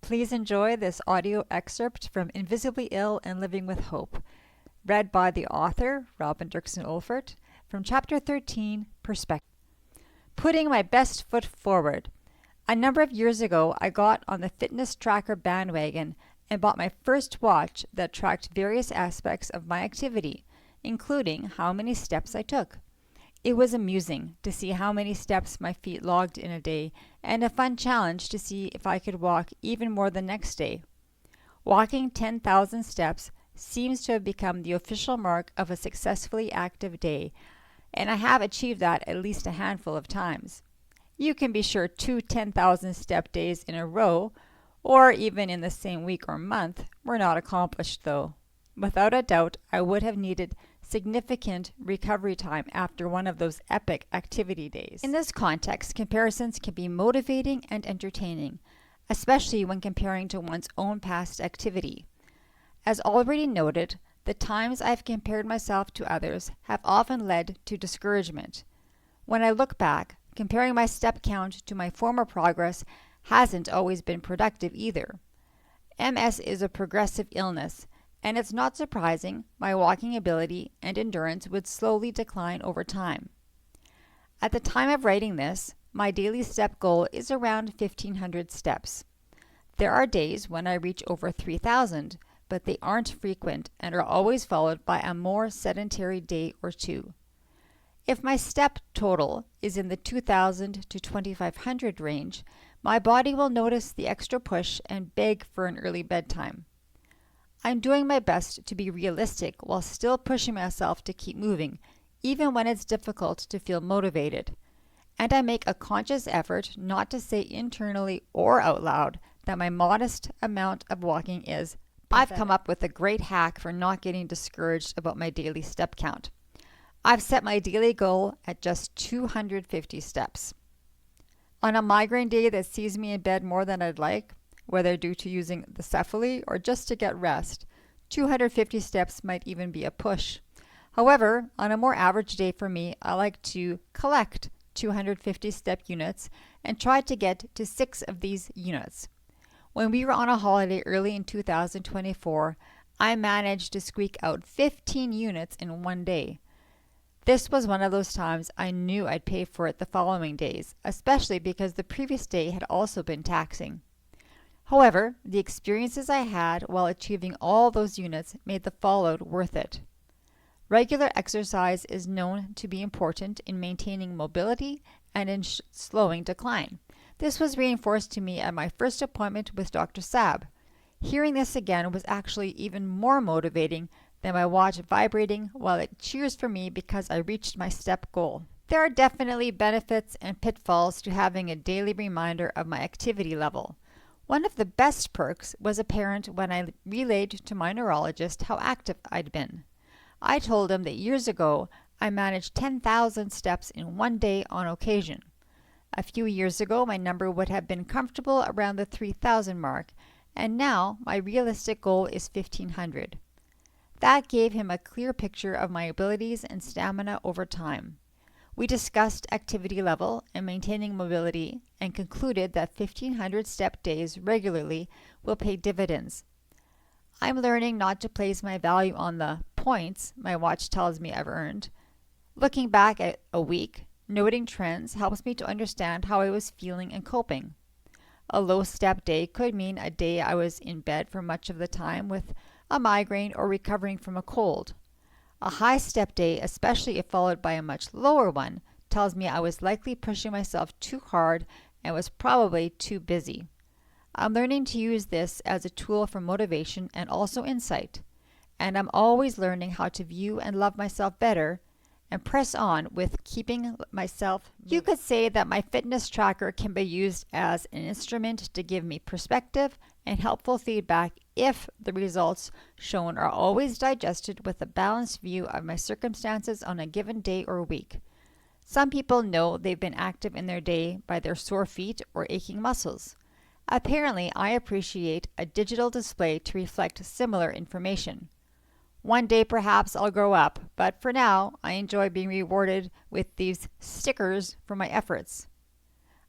Please enjoy this audio excerpt from Invisibly Ill and Living with Hope, read by the author, Robin Dirksen-Olfert, from Chapter 13, Perspective. Putting my best foot forward. A number of years ago, I got on the fitness tracker bandwagon and bought my first watch that tracked various aspects of my activity, including how many steps I took. It was amusing to see how many steps my feet logged in a day, and a fun challenge to see if I could walk even more the next day. Walking 10,000 steps seems to have become the official mark of a successfully active day, and I have achieved that at least a handful of times. You can be sure 2 10,000 step days in a row, or even in the same week or month, were not accomplished though. Without a doubt, I would have needed significant recovery time after one of those epic activity days. In this context, comparisons can be motivating and entertaining, especially when comparing to one's own past activity. As already noted, the times I've compared myself to others have often led to discouragement. When I look back, comparing my step count to my former progress hasn't always been productive either. MS is a progressive illness, and it's not surprising my walking ability and endurance would slowly decline over time. At the time of writing this, my daily step goal is around 1,500 steps. There are days when I reach over 3,000, but they aren't frequent and are always followed by a more sedentary day or two. If my step total is in the 2,000 to 2,500 range, my body will notice the extra push and beg for an early bedtime. I'm doing my best to be realistic while still pushing myself to keep moving, even when it's difficult to feel motivated. And I make a conscious effort not to say internally or out loud that my modest amount of walking is pathetic. I've come up with a great hack for not getting discouraged about my daily step count. I've set my daily goal at just 250 steps. On a migraine day that sees me in bed more than I'd like, whether due to using the Cephally or just to get rest, 250 steps might even be a push. However, on a more average day for me, I like to collect 250 step units and try to get to 6 of these units. When we were on a holiday early in 2024, I managed to squeak out 15 units in one day. This was one of those times I knew I'd pay for it the following days, especially because the previous day had also been taxing. However, the experiences I had while achieving all those units made the fallout worth it. Regular exercise is known to be important in maintaining mobility and in slowing decline. This was reinforced to me at my first appointment with Dr. Saab. Hearing this again was actually even more motivating than my watch vibrating while it cheers for me because I reached my step goal. There are definitely benefits and pitfalls to having a daily reminder of my activity level. One of the best perks was apparent when I relayed to my neurologist how active I'd been. I told him that years ago I managed 10,000 steps in one day on occasion. A few years ago my number would have been comfortable around the 3,000 mark, and now my realistic goal is 1,500. That gave him a clear picture of my abilities and stamina over time. We discussed activity level and maintaining mobility and concluded that 1,500 step days regularly will pay dividends. I'm learning not to place my value on the points my watch tells me I've earned. Looking back at a week, noting trends helps me to understand how I was feeling and coping. A low step day could mean a day I was in bed for much of the time with a migraine or recovering from a cold. A high step day, especially if followed by a much lower one, tells me I was likely pushing myself too hard and was probably too busy. I'm learning to use this as a tool for motivation and also insight, and I'm always learning how to view and love myself better and press on with keeping myself moving. You could say that my fitness tracker can be used as an instrument to give me perspective and helpful feedback if the results shown are always digested with a balanced view of my circumstances on a given day or week. Some people know they've been active in their day by their sore feet or aching muscles. Apparently, I appreciate a digital display to reflect similar information. One day perhaps I'll grow up, but for now I enjoy being rewarded with these stickers for my efforts.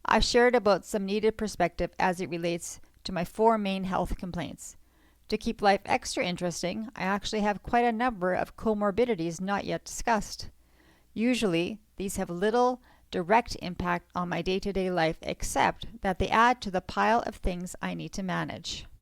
I've shared about some needed perspective as it relates to my 4 main health complaints. To keep life extra interesting, I actually have quite a number of comorbidities not yet discussed. Usually, these have little direct impact on my day-to-day life except that they add to the pile of things I need to manage.